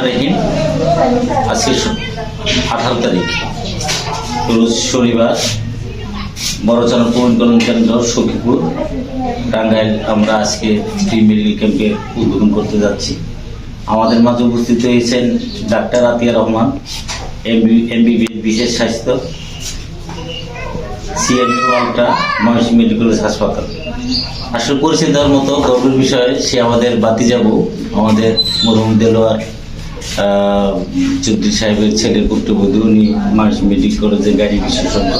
রহিম। আজকে 18 তারিখ রোজ শনিবার, বড়চনা প্রবীণ কেন্দ্র সখীপুর টাঙ্গাইল আমরা আজকে ফ্রি মেডিকেল ক্যাম্পের উদ্বোধন করতে যাচ্ছি। আমাদের মাঝে উপস্থিত হয়েছেন ডাক্তার আতিয়া রহমান, এমবিবিএস বিশেষ স্বাস্থ্য, CMU ultra, Mymensingh medical college হাসপাতাল। আসলে পরিচয় দেওয়ার মতো গর্বের বিষয়, সে আমাদের বাতিজাবু, আমাদের মরহুম দেলোয়ার চৌধুরী সাহেবের ছেলের পুত্রবধূ। উনি ময়মনসিংহ মেডিকেল কলেজের গাড়ি বিশেষজ্ঞ।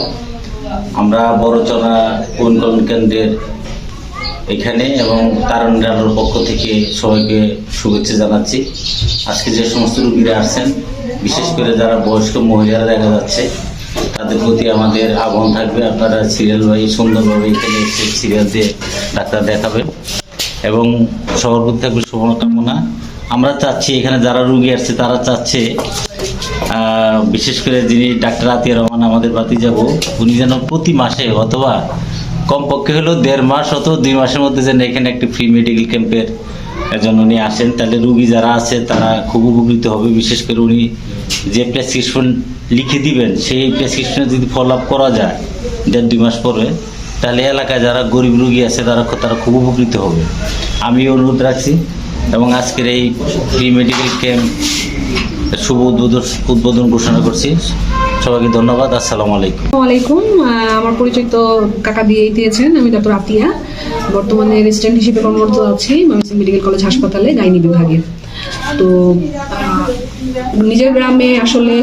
আমরা বড়চনা প্রবীণ কেন্দ্রের এখানে এবং তারণ রানোর পক্ষ থেকে সবাইকে শুভেচ্ছা জানাচ্ছি। আজকে যে সমস্ত রোগীরা আসছেন, বিশেষ করে যারা বয়স্ক মহিলারা দেখা যাচ্ছে, তাদের প্রতি আমাদের আহ্বান থাকবে, আপনারা সিরিয়াল ওয়াই সুন্দরভাবে এখানে এসে সিরিয়াল দিয়ে ডাক্তার দেখাবেন এবং সবার প্রতি থাকবে শুভকামনা। আমরা চাচ্ছি এখানে যারা রোগী আসছে তারা চাচ্ছে, বিশেষ করে যিনি ডাক্তার আতিয়া রহমান আমাদের বাতিজাবু, উনি যেন প্রতি মাসে অথবা কমপক্ষে হলেও 1.5 মাস অথবা 2 মাসের মধ্যে যেন এখানে একটি ফ্রি মেডিকেল ক্যাম্পের জন্য উনি আসেন। তাহলে রুগী যারা আছে তারা খুব উপকৃত হবে। বিশেষ করে উনি যে প্রেসক্রিপশন লিখে দিবেন, সেই প্রেসক্রিপশনে যদি ফলো আপ করা যায় 1.5-2 মাস পরে, তাহলে এলাকায় যারা গরিব রুগী আছে তারা খুব উপকৃত হবে। আমি অনুরোধ রাখছি এবং আজকের এই ফ্রি মেডিকেল ক্যাম্প শুভ উদ্বোধন ঘোষণা করছি। সবাইকে ধন্যবাদ। আসসালামু আলাইকুম। ওয়ালাইকুম। আমার পরিচয় তো কাকা দিয়েই দিয়েছেন। আমি ডক্টর আতিয়া, বর্তমানে রেসিডেন্ট হিসেবে কর্মরত আছি ময়মনসিংহ মেডিকেল কলেজ হাসপাতালে গাইনি বিভাগে। তো নিজের গ্রামে আসলে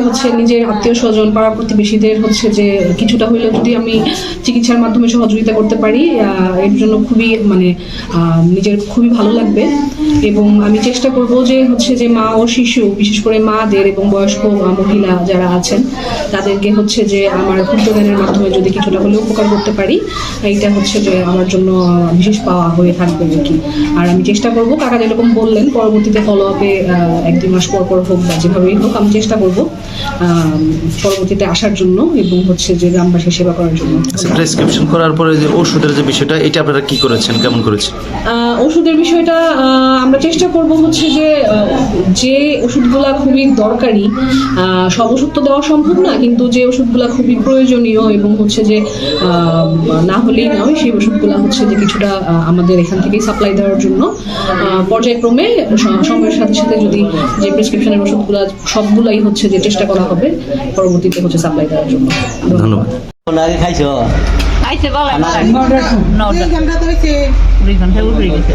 নিজের আত্মীয় স্বজন পাড়া প্রতিবেশীদের যে কিছুটা হইলেও যদি আমি চিকিৎসার মাধ্যমে সহযোগিতা করতে পারি, এর জন্য খুবই নিজের খুবই ভালো লাগবে। এবং আমি চেষ্টা করব যে মা ও শিশু, বিশেষ করে মাদের এবং বয়স্ক মহিলা যারা আছেন তাদেরকে যে আমার ক্ষুদ্রদানের মাধ্যমে যদি কিছুটা হলেও উপকার করতে পারি, এইটা যে আমার জন্য বিশেষ পাওয়া হয়ে থাকবে আর কি। আর আমি চেষ্টা করব, কাকা যেরকম বললেন, পরবর্তীতে ফলো আপে 1-2 মাস পর হোক বা যেভাবেই হোক, আমি চেষ্টা করব পরবর্তীতে আসার জন্য এবং যে গ্রামবাসী সেবা করার জন্য। প্রেসক্রিপশন করার পরে যে ওষুধের যে বিষয়টা, এটা আপনারা কি করেছেন, কেমন করেছেন? ওষুধের বিষয়টা আমরা চেষ্টা করব যে ওষুধগুলা খুবই দরকারি, সব ওষুধ তো দেওয়া সম্ভব না, কিন্তু যে ওষুধগুলা খুবই প্রয়োজনীয় এবং যে না হলেই নয়, সেই ওষুধগুলা যে কিছুটা আমাদের এখান থেকেই সাপ্লাই দেওয়ার জন্য পর্যায়ক্রমে সময়ের সাথে সাথে যদি যে প্রেসক্রিপশনের ওষুধগুলা সবগুলাই যে চেষ্টা করা হবে পরবর্তীতে সাপ্লাই দেওয়ার জন্য। ধন্যবাদ। খাইছে বলে 2 ঘন্টা উপরে গেছে।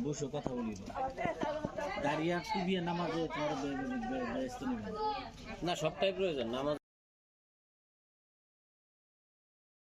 বসে কথা বলি দাঁড়িয়ে নামাজ না, সবটাই প্রয়োজন নামাজ।